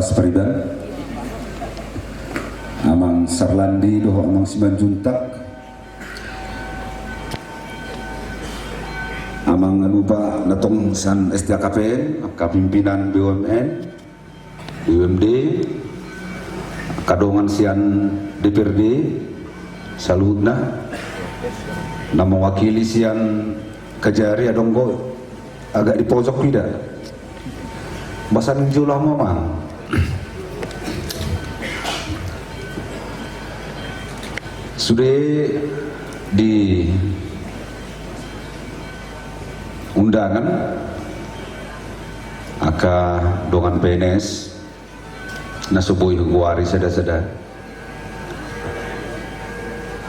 Laras Periban Amang Sarlandi doho Amang Simanjuntak Amang lupa natong san SDKPN kapimpinan BUMN UMD kadongan sian DPRD saludna na mewakili sian Kajari adonggo agak di pojok tidak basan julah mama sudah di undangan aka dongan PNS nasubuhi guari sada-sada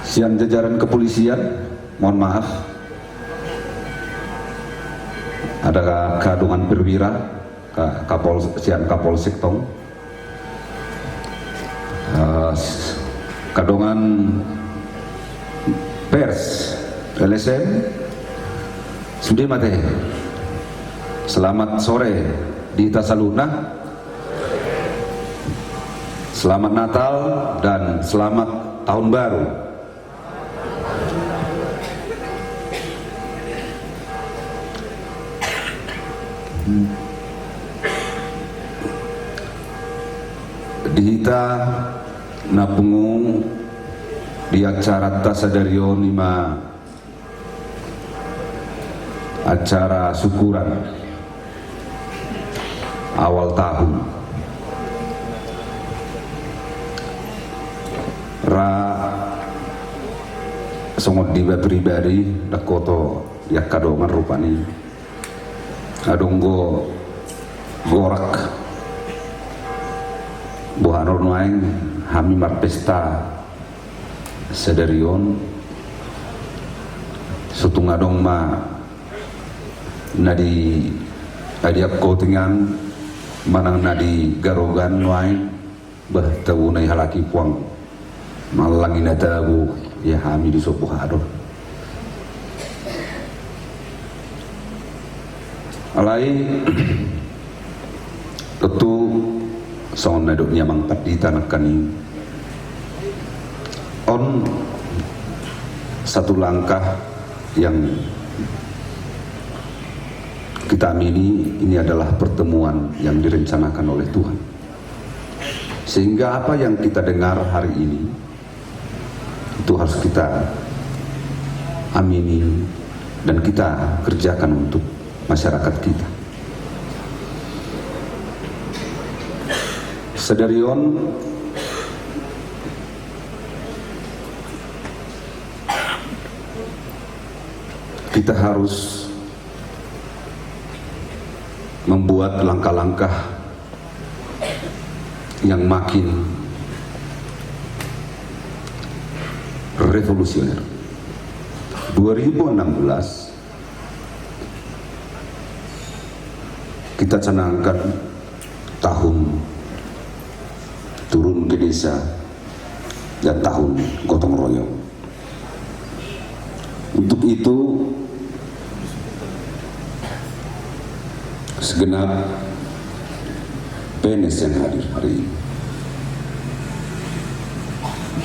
sian jajaran kepolisian mohon maaf ada kadungan perwira sian Kapolsek tong kadungan pers LSM sudah mate selamat sore di Tasaluna, selamat Natal dan selamat Tahun Baru. Dihita napungung di acara Tasadario Nima acara syukuran awal tahun ra songot diba pribadi dakoto yakadongan rupani adonggo gorak buharon waeng hami marpesta sedarion sutungadong ma nadi adiak kotingan manang nadi garogan waeng bah tawunay halaki puang malangin natabu ya hami di sopuhado alai tentu son naduknya mangkat di tanah kani on satu langkah yang kita amini ini adalah pertemuan yang direncanakan oleh Tuhan sehingga apa yang kita dengar hari ini itu harus kita amini dan kita kerjakan untuk masyarakat kita. Sedarion kita harus membuat langkah-langkah yang makin revolusioner. 2016 kita canangkan tahun turun ke desa dan tahun gotong royong. Untuk itu segenap PNS yang hadir hari ini,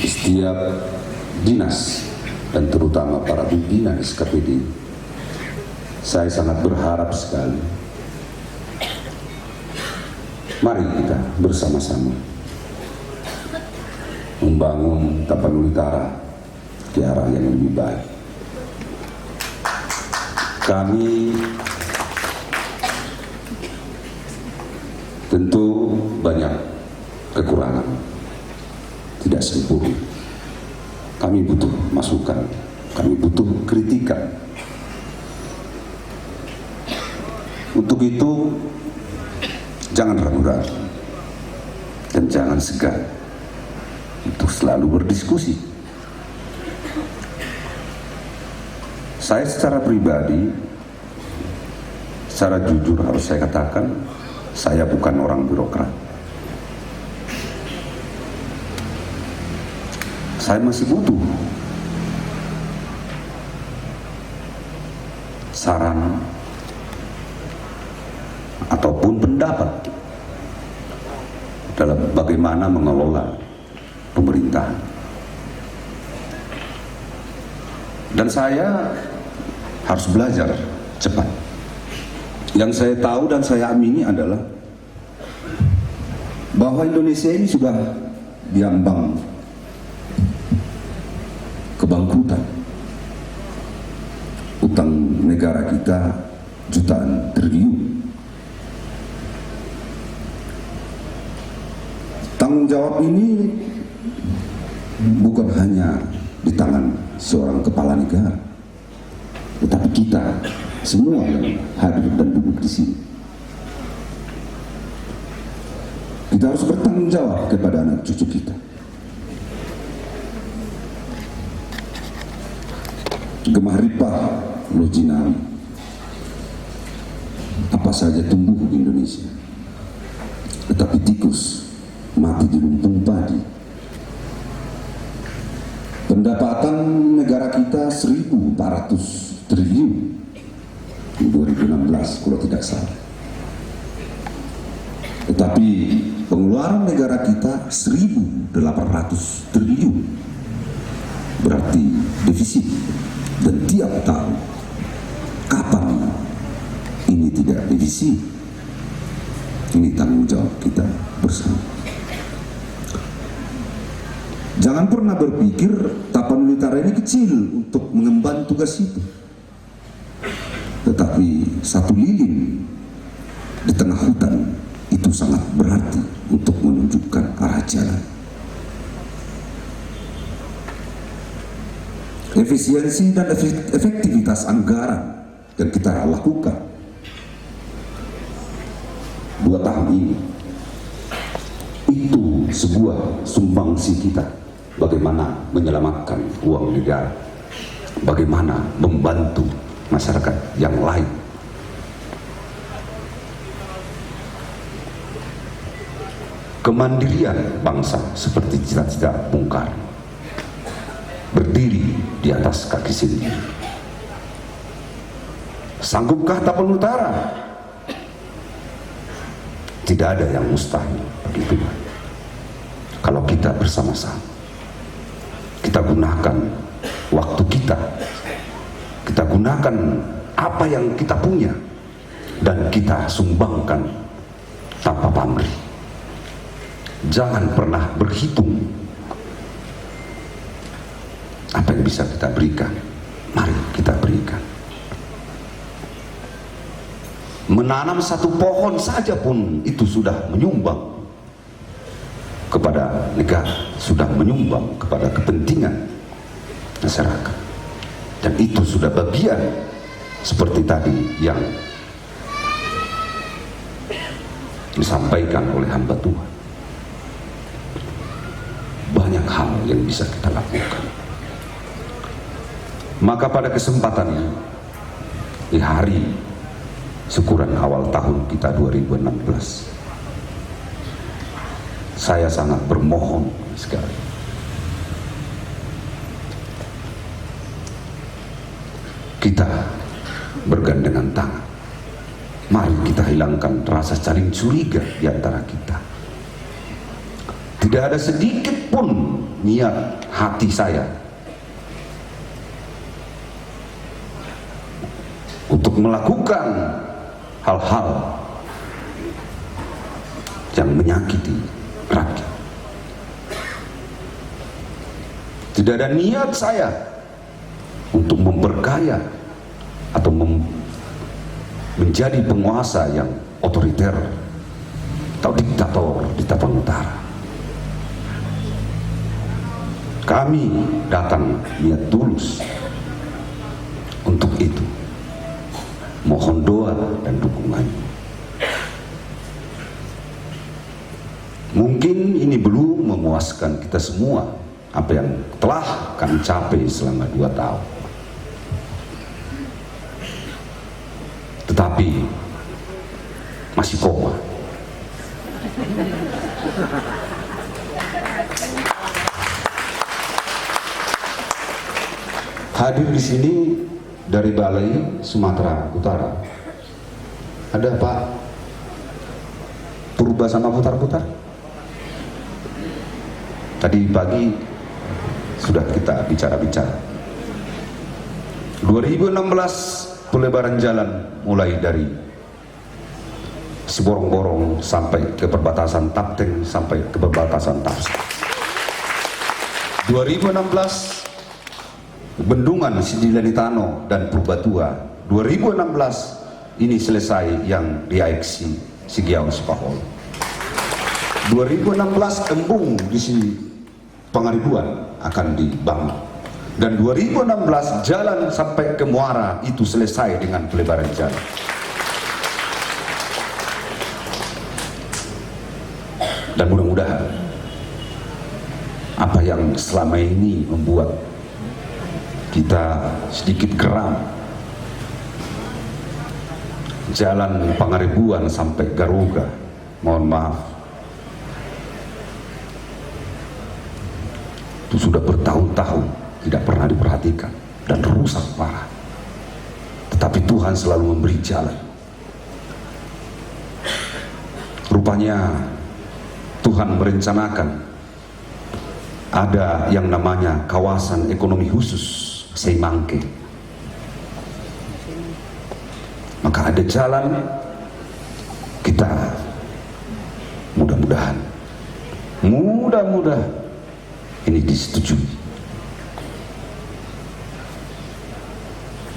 setiap dinas dan terutama para pimpinan SKPD, saya sangat berharap sekali mari kita bersama-sama membangun Tapanuli Utara ke arah yang lebih baik. Kami tentu banyak kekurangan, tidak sempurna. Kami butuh masukan, kami butuh kritikan. Untuk itu jangan ragu-ragu dan jangan segan untuk selalu berdiskusi. Saya secara pribadi, secara jujur harus saya katakan, saya bukan orang birokrat. Saya masih butuh saran ataupun pendapat dalam bagaimana mengelola pemerintahan. Dan saya harus belajar cepat. Yang saya tahu dan saya amini adalah bahwa Indonesia ini sudah diambang kebangkrutan. Utang negara kita jutaan triliun. Tanggung jawab ini bukan hanya di tangan seorang kepala negara, tetapi kita semua yang hadir dan duduk di sini. Kita harus bertanggung jawab kepada anak cucu kita. Gemah ripah lojinami, apa saja tumbuh di Indonesia, tetapi tikus mati di lumbung padi. Pendapatan negara kita 1.400 triliun di 2016 kalau tidak salah. Tetapi pengeluaran negara kita 1.800 triliun, berarti defisit. Dan tiap tahun, kapan ini tidak defisit? Ini tanggung jawab kita bersama. Jangan pernah berpikir Tapanuli-Utara ini kecil untuk mengemban tugas itu. Tetapi satu lilin di tengah hutan itu sangat berarti untuk menunjukkan arah jalan. Efisiensi dan efektivitas anggaran yang kita lakukan 2 tahun ini itu sebuah sumbangsi kita bagaimana menyelamatkan uang negara, bagaimana membantu masyarakat yang lain. Kemandirian bangsa seperti cita-cita Bung Karno, berdiri di atas kaki sendiri. Sanggupkah Tapanuli-Utara? Tidak ada yang mustahil bagi Tuhan. Kalau kita bersama-sama, kita gunakan waktu kita gunakan apa yang kita punya, dan kita sumbangkan tanpa pamrih. Jangan pernah berhitung apa yang bisa kita berikan. Mari kita berikan. Menanam satu pohon saja pun itu sudah menyumbang kepada negara, sudah menyumbang kepada kepentingan masyarakat. Dan itu sudah bagian seperti tadi yang disampaikan oleh hamba Tuhan. Banyak hal yang bisa kita lakukan. Maka pada kesempatan ini, di hari syukuran awal tahun kita 2016, saya sangat bermohon sekali, kita bergandengan tangan. Mari kita hilangkan rasa saling curiga di antara kita. Tidak ada sedikit pun niat hati saya untuk melakukan hal-hal yang menyakiti rakyat. Tidak ada niat saya untuk memperkaya atau menjadi penguasa yang otoriter atau diktator di Tapanuli-Utara. Kami datang niat tulus untuk itu. Mohon doa dan dukungannya. Mungkin ini belum memuaskan kita semua apa yang telah kami capai selama 2 tahun. Tetapi masih koma. Hadir di sini dari Balai Sumatera Utara ada Pak Purba sama Putar-Putar. Tadi pagi sudah kita bicara-bicara. 2016 pelebaran jalan mulai dari Siborong-borong sampai ke perbatasan Tapteng sampai ke perbatasan Tapsa. 2016 bendungan Sidilelitano dan Purbatua. 2016 ini selesai yang di AXI Sigiaun Sepahol. 2016 embung di sini Pangaribuan akan dibangun, dan 2016 jalan sampai ke Muara itu selesai dengan pelebaran jalan. Dan mudah-mudahan apa yang selama ini membuat kita sedikit geram, jalan Pangaribuan sampai Garuga, mohon maaf, itu sudah bertahun-tahun tidak pernah diperhatikan dan rusak parah. Tetapi Tuhan selalu memberi jalan. Rupanya Tuhan merencanakan ada yang namanya kawasan ekonomi khusus Seimangke. Maka ada jalan, kita mudah-mudahan ini disetujui.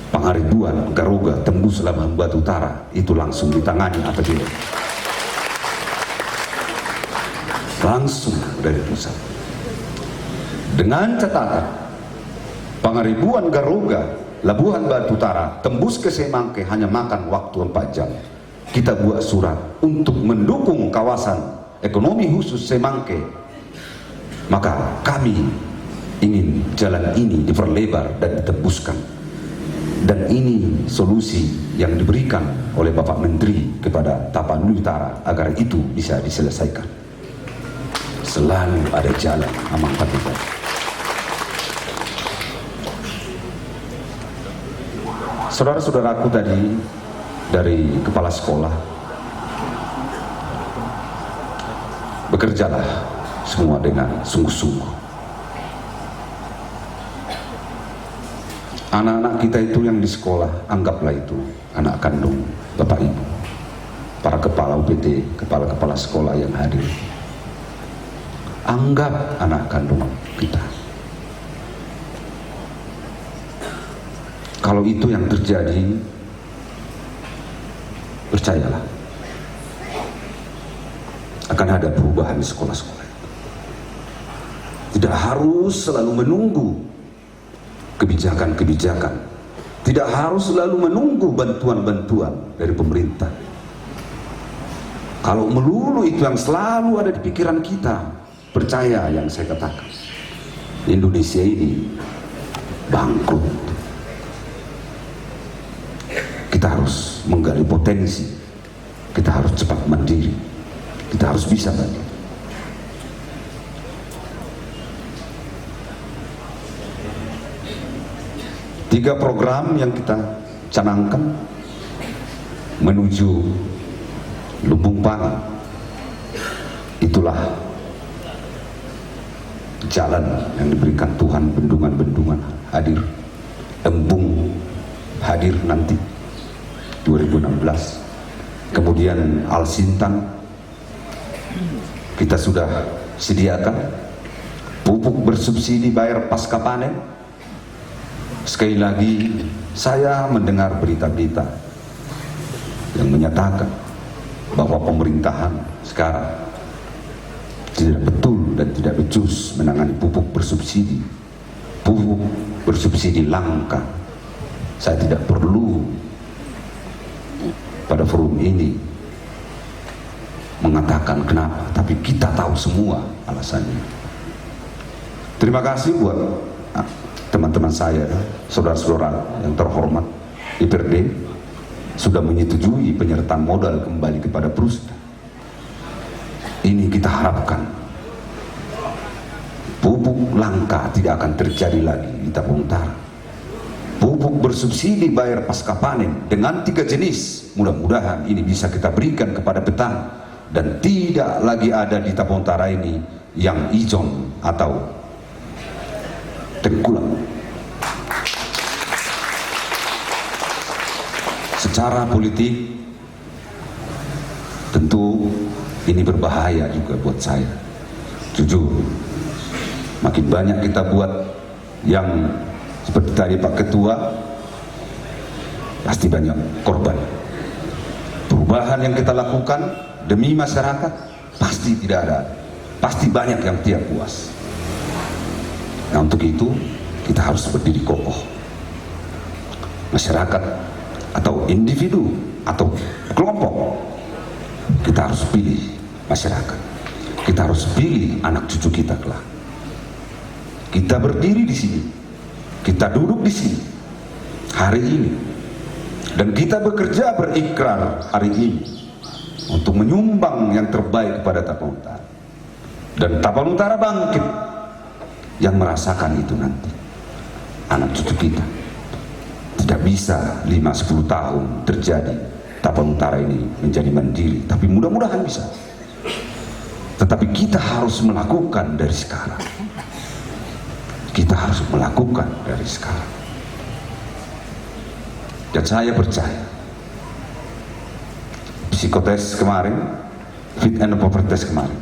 Pangaribuan, Garuga, tembus Labuhan Batu Utara itu langsung ditangani apabila langsung dari pusat, dengan catatan Pangaribuan, Garuga, Labuhan Batu Utara tembus ke Semangke hanya makan waktu 4 jam. Kita buat surat untuk mendukung kawasan ekonomi khusus Semangke. Maka kami ingin jalan ini diperlebar dan ditembuskan. Dan ini solusi yang diberikan oleh Bapak Menteri kepada Tapanuli Utara agar itu bisa diselesaikan. Selalu ada jalan Amang Patikan. Saudara-saudaraku tadi dari kepala sekolah, bekerjalah semua dengan sungguh-sungguh. Anak-anak kita itu yang di sekolah, anggaplah itu anak kandung Bapak Ibu, para kepala UPT, kepala-kepala sekolah yang hadir. Anggap anak kandung kita. Kalau itu yang terjadi, percayalah akan ada perubahan di sekolah-sekolah. Tidak harus selalu menunggu kebijakan-kebijakan, tidak harus selalu menunggu bantuan-bantuan dari pemerintah. Kalau melulu itu yang selalu ada di pikiran kita, percaya yang saya katakan, Indonesia ini bangkrut. Kita harus menggali potensi, kita harus cepat mandiri, kita harus bisa mandiri. Tiga program yang kita canangkan menuju Lumbung Pangan, itulah jalan yang diberikan Tuhan. Bendungan-bendungan hadir, embung hadir nanti 2016. Kemudian Alsintan kita sudah sediakan, pupuk bersubsidi bayar pasca panen. Sekali lagi saya mendengar berita-berita yang menyatakan bahwa pemerintahan sekarang tidak betul dan tidak becus menangani pupuk bersubsidi. Pupuk bersubsidi langka. Saya tidak perlu pada forum ini mengatakan kenapa, tapi kita tahu semua alasannya. Terima kasih buat teman-teman saya, saudara-saudara yang terhormat, IPRD sudah menyetujui penyertaan modal kembali kepada perusahaan. Ini kita harapkan pupuk langka tidak akan terjadi lagi di Tapang Utara. Pupuk bersubsidi bayar pasca panen dengan 3 jenis, mudah-mudahan ini bisa kita berikan kepada petani dan tidak lagi ada di Tapang Utara ini yang ijon atau tengkulak. Secara politik tentu ini berbahaya juga buat saya, jujur. Makin banyak kita buat yang seperti tadi Pak Ketua, pasti banyak korban. Perubahan yang kita lakukan demi masyarakat pasti tidak ada, pasti banyak yang tidak puas. Nah, untuk itu kita harus berdiri kokoh. Masyarakat atau individu atau kelompok, kita harus pilih masyarakat. Kita harus pilih anak cucu kita kelak. Kita berdiri di sini, kita duduk di sini hari ini, dan kita bekerja berikrar hari ini untuk menyumbang yang terbaik kepada Tapanuli Utara. Dan Tapanuli Utara bangkit, yang merasakan itu nanti anak cucu kita. Tidak bisa 5-10 tahun terjadi Tapanuli Utara ini menjadi mandiri, tapi mudah-mudahan bisa. Tetapi kita harus melakukan dari sekarang. Kita harus melakukan dari sekarang. Dan saya percaya psikotes kemarin, fit and proper test kemarin,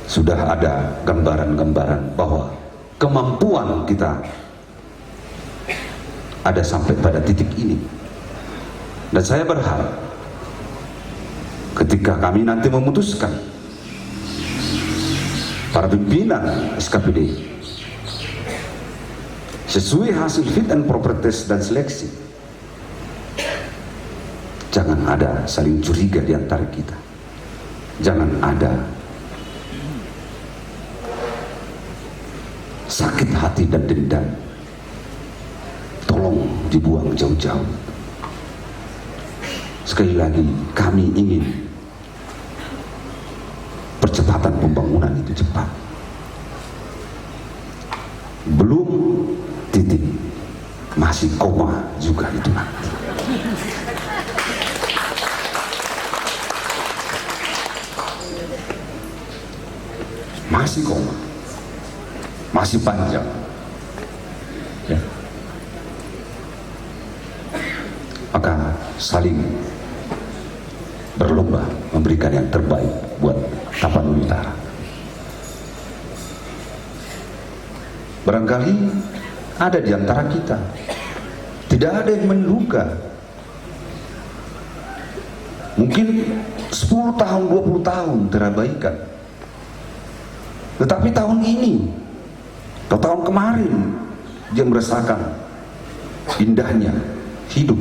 sudah ada gambaran-gambaran bahwa kemampuan kita ada sampai pada titik ini. Dan saya berharap ketika kami nanti memutuskan, para pimpinan SKPD sesuai hasil fit and proper test dan seleksi, jangan ada saling curiga di antara kita, jangan ada sakit hati dan dendam. Tolong dibuang jauh-jauh. Sekali lagi, kami ingin percepatan pembangunan itu cepat. Belum titik, masih koma juga itu nanti. Masih koma, masih panjang, ya. Maka saling berlomba memberikan yang terbaik buat Tapanuli Utara. Barangkali ada di antara kita tidak ada yang menduga, mungkin 10 tahun 20 tahun terabaikan, tetapi tahun ini atau tahun kemarin dia merasakan indahnya hidup.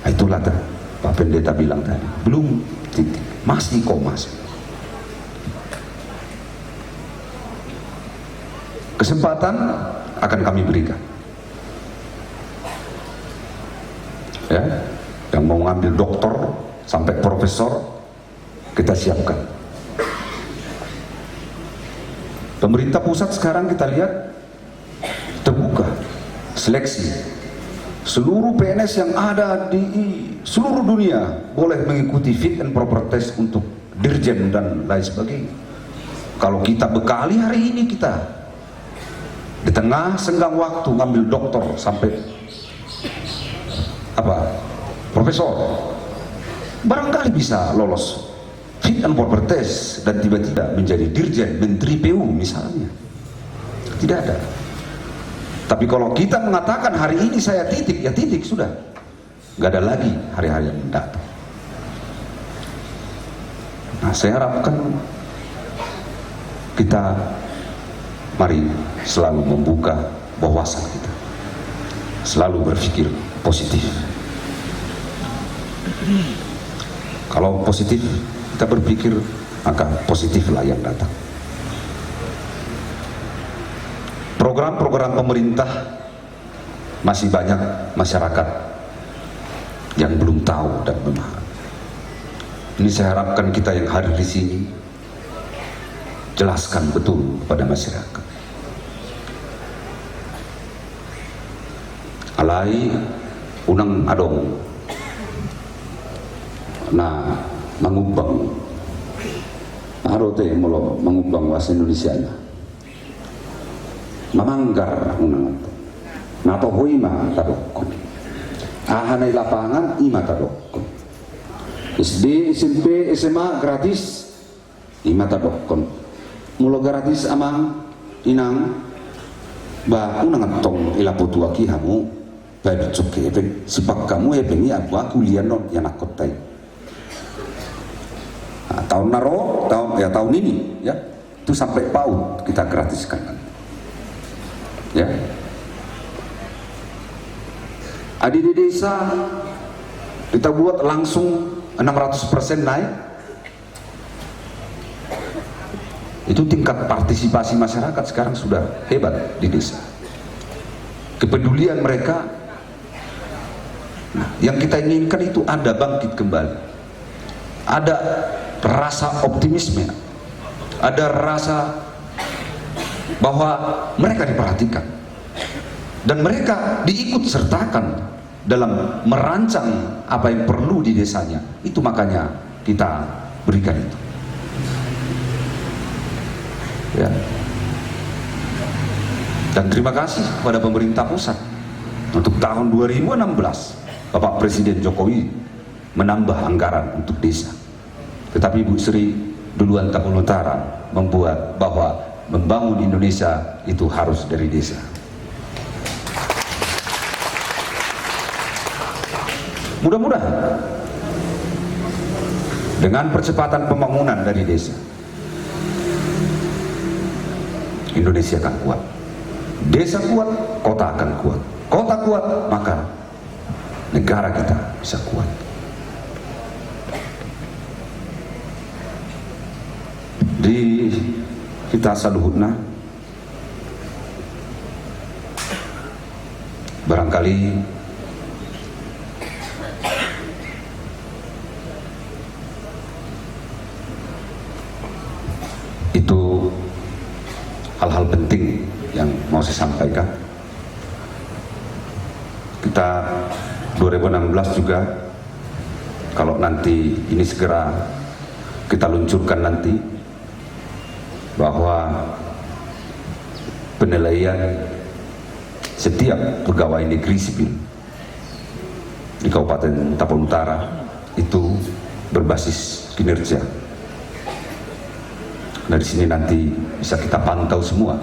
Itulah Pak Pendeta bilang tadi, belum titik, masih koma. Kesempatan akan kami berikan, ya, yang mau ngambil doktor sampai profesor kita siapkan. Pemerintah pusat sekarang kita lihat terbuka seleksi, seluruh PNS yang ada di seluruh dunia boleh mengikuti fit and proper test untuk dirjen dan lain sebagainya. Kalau kita bekali hari ini, kita di tengah senggang waktu ngambil doktor sampai profesor, barangkali bisa lolos fit and proper test dan tiba-tiba menjadi dirjen, menteri PU misalnya. Tidak ada. Tapi kalau kita mengatakan hari ini saya titik, ya titik sudah, nggak ada lagi hari-hari yang mendatang. Nah, saya harapkan kita mari selalu membuka wawasan kita, selalu berpikir positif. Kalau positif kita berpikir, maka positiflah yang datang. Program-program pemerintah masih banyak masyarakat yang belum tahu dan memahami. Ini saya harapkan kita yang hadir di sini jelaskan betul kepada masyarakat. Alai unang adong na mangubang Arote molo mengubang bahasa Indonesia nya. Mamanggar unang to. Nato hoima tadokon. Ahanay lapangan ima tadokon. SD, SMP, SMA gratis ima tadokon. Mulo gratis amang inang ba unang tong ilaputua ki hamu ba bicuke ben sipak kamu ebeni aku kuliah non yang nakotai. Nah, tahun ini ya itu sampai PAUD kita gratiskan ya. Adi di desa kita buat langsung 600% naik. Itu tingkat partisipasi masyarakat sekarang sudah hebat di desa, kepedulian mereka. Nah, yang kita inginkan itu ada bangkit kembali, ada rasa optimisme, ada rasa bahwa mereka diperhatikan dan mereka diikut sertakan dalam merancang apa yang perlu di desanya. Itu makanya kita berikan itu ya. Dan terima kasih kepada pemerintah pusat untuk tahun 2016 Bapak Presiden Jokowi menambah anggaran untuk desa. Tetapi Ibu Sri duluan Tapul Utara membuat bahwa membangun Indonesia itu harus dari desa. Mudah-mudahan dengan percepatan pembangunan dari desa, Indonesia akan kuat. Desa kuat, kota akan kuat. Kota kuat, maka negara kita bisa kuat. Di kita saluhutna barangkali itu hal-hal penting yang mau saya sampaikan. Kita 2016 juga, kalau nanti ini segera kita luncurkan nanti, bahwa penilaian setiap pegawai negeri sipil di Kabupaten Tapal Utara itu berbasis kinerja. Dari sini nanti bisa kita pantau semua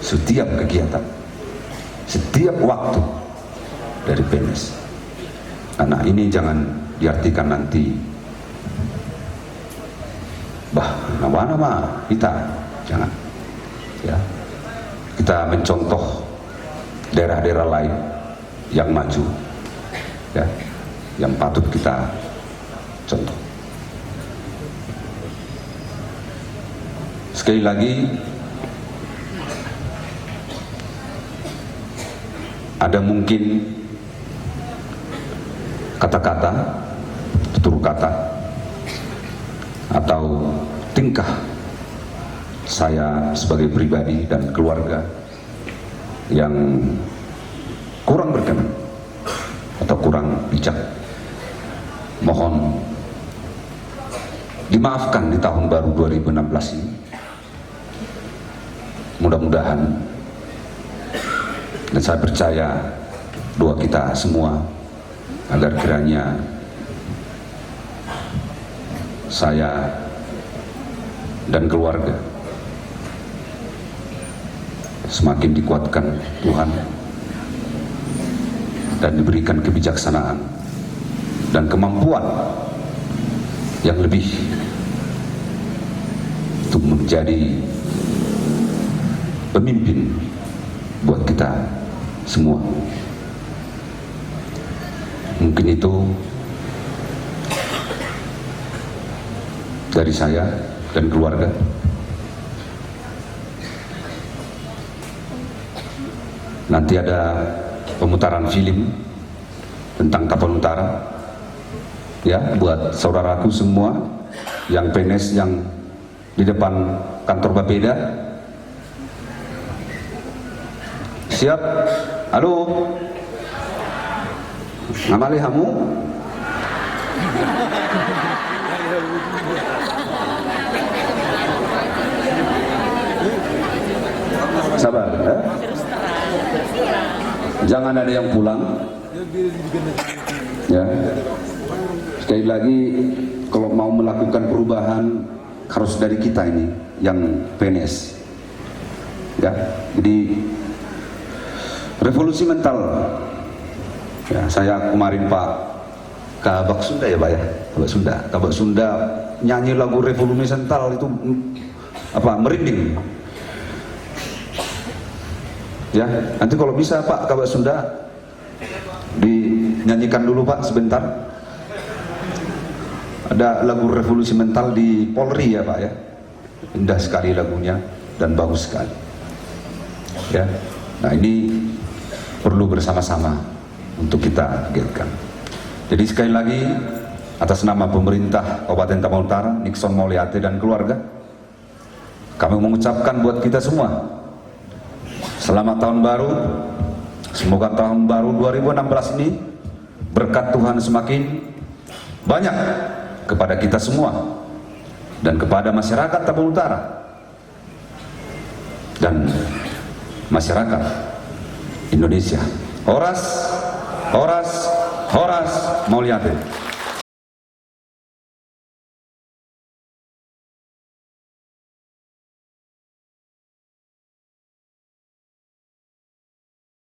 setiap kegiatan, setiap waktu dari PNS. Nah, ini jangan diartikan nanti nama kita, jangan ya. Kita mencontoh daerah-daerah lain yang maju ya, yang patut kita contoh. Sekali lagi, ada mungkin kata-kata, tutur kata atau tingkah saya sebagai pribadi dan keluarga yang kurang berkenan atau kurang bijak. Mohon dimaafkan di tahun baru 2016 ini. Mudah-mudahan, dan saya percaya doa kita semua agar kiranya saya dan keluarga semakin dikuatkan Tuhan dan diberikan kebijaksanaan dan kemampuan yang lebih untuk menjadi pemimpin buat kita semua. Mungkin itu dari saya dan keluarga. Nanti ada pemutaran film tentang Tapal Utara ya, buat saudaraku semua yang PNS yang di depan kantor Bapeda. Siap? Halo? Ngamali hamu? Sabar, ya? Jangan ada yang pulang. Ya. Sekali lagi, kalau mau melakukan perubahan harus dari kita ini yang PNS. Ya, jadi revolusi mental. Ya, saya kemarin Pak Kabak Sunda ya Pak ya, Kabak Sunda nyanyi lagu revolusi mental itu apa merinding. Ya, nanti kalau bisa Pak Kabak Sunda dinyanyikan dulu Pak sebentar. Ada lagu revolusi mental di Polri ya Pak ya, indah sekali lagunya dan bagus sekali. Ya, nah ini perlu bersama-sama untuk kita giatkan. Jadi sekali lagi atas nama pemerintah Kabupaten Tapanuli Utara, Nixon Mauliate dan keluarga, kami mengucapkan buat kita semua selamat tahun baru. Semoga tahun baru 2016 ini berkat Tuhan semakin banyak kepada kita semua dan kepada masyarakat Tapanuli Utara dan masyarakat Indonesia. Horas Mauliate.